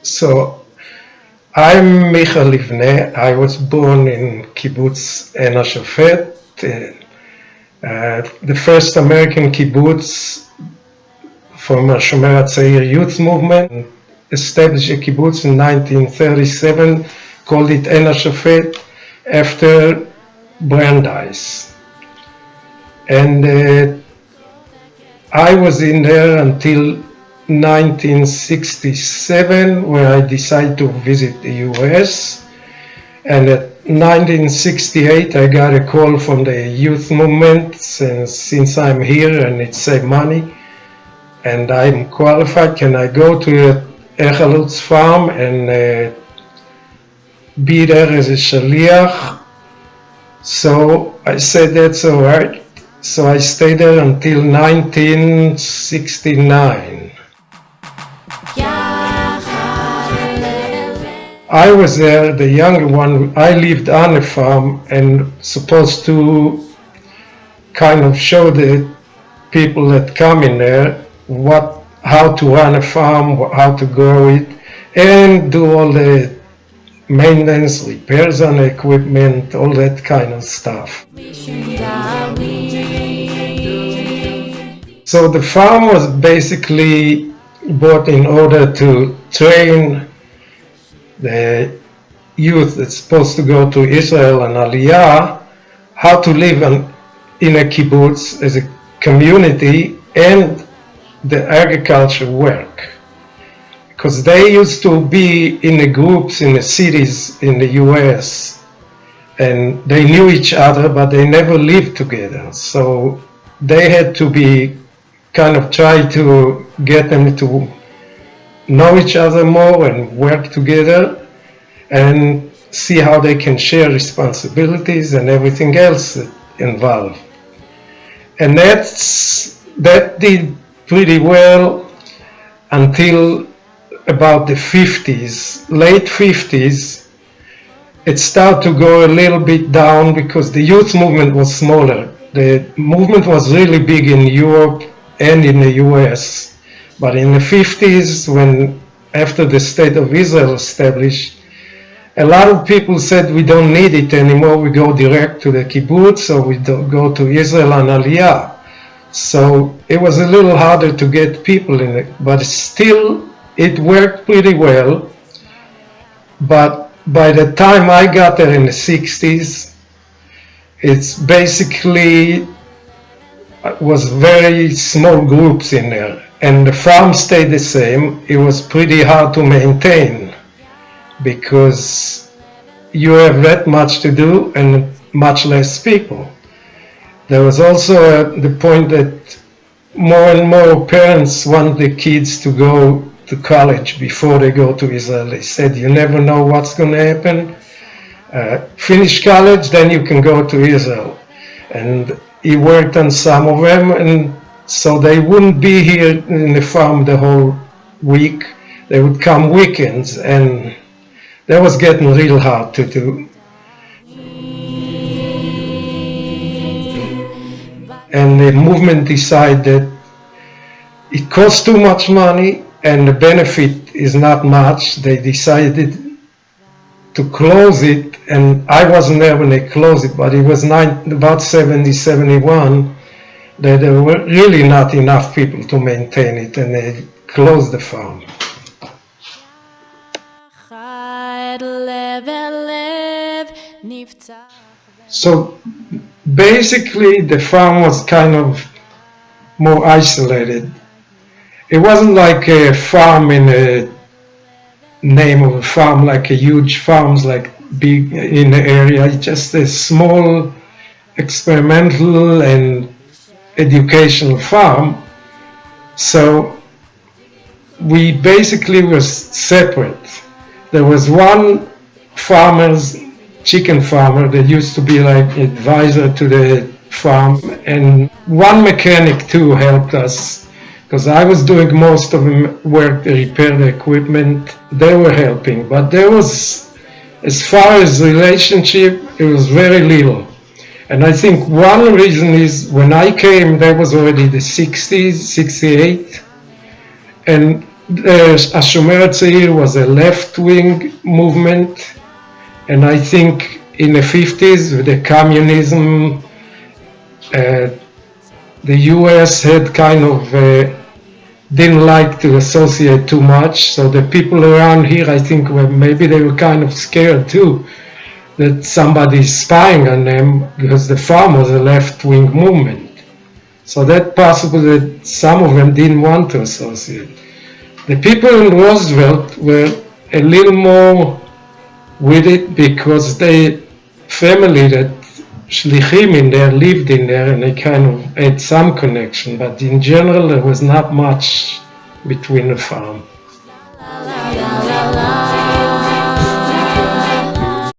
So, I'm Micha Livne. I was born in kibbutz Ein HaShofet, the first American kibbutz from a Shomer HaTzair youth movement. Established a kibbutz in 1937, called it Ein HaShofet, after Brandeis. And I was in there until 1967, where I decided to visit the US. And at 1968, I got a call from the youth movement, since I'm here and it saved money and I'm qualified, can I go to Echalutz farm and be there as a shaliach? So I said, that's all right. So I stayed there until 1969. I was there, the younger one. I lived on a farm and supposed to kind of show the people that come in there how to run a farm, how to grow it, and do all the maintenance, repairs on equipment, all that kind of stuff. So the farm was basically bought in order to train the youth that's supposed to go to Israel and Aliyah how to live in a kibbutz as a community and the agriculture work. Because they used to be in the groups in the cities in the US and they knew each other, but they never lived together. So they had to be kind of try to get them to know each other more and work together and see how they can share responsibilities and everything else involved. And that did pretty well until about the 50s, late 50s. It started to go a little bit down because the youth movement was smaller. The movement was really big in Europe and in the US. But in the 50s, after the State of Israel established, a lot of people said we don't need it anymore, we go direct to the kibbutz, or we don't go to Israel and Aliyah. So it was a little harder to get people in it, but still it worked pretty well. But by the time I got there in the 60s, it's basically was very small groups in there, and the farm stayed the same. It was pretty hard to maintain because you have that much to do and much less people. There was also the point that more and more parents want the kids to go to college before they go to Israel. They said, you never know what's going to happen. Finish college, then you can go to Israel. And he worked on some of them, and so they wouldn't be here in the farm the whole week. They would come weekends, and that was getting real hard to do. And the movement decided that it costs too much money and the benefit is not much. They decided to close it, and I wasn't there when they closed it, but it was about 70, 71, that there were really not enough people to maintain it, and they closed the farm. So basically the farm was kind of more isolated. It wasn't like a farm in a name of a farm, like a huge farms like big in the area. It's just a small experimental and educational farm. So we basically were separate. There was one chicken farmer that used to be like advisor to the farm, and one mechanic too helped us, because I was doing most of the work to repair the equipment. They were helping, but there was, as far as relationship, it was very little. And I think one reason is when I came, there was already the 60s, 68, and Hashomer Tzair was a left-wing movement, and I think in the 50s with the communism, the US had kind of didn't like to associate too much, so the people around here, I think, maybe they were kind of scared too that somebody's spying on them, because the farm was a left-wing movement. So that's possible that some of them didn't want to associate. The people in Roosevelt were a little more with it because they family that shlichim in there lived in there, and they kind of had some connection, but in general there was not much between the farm.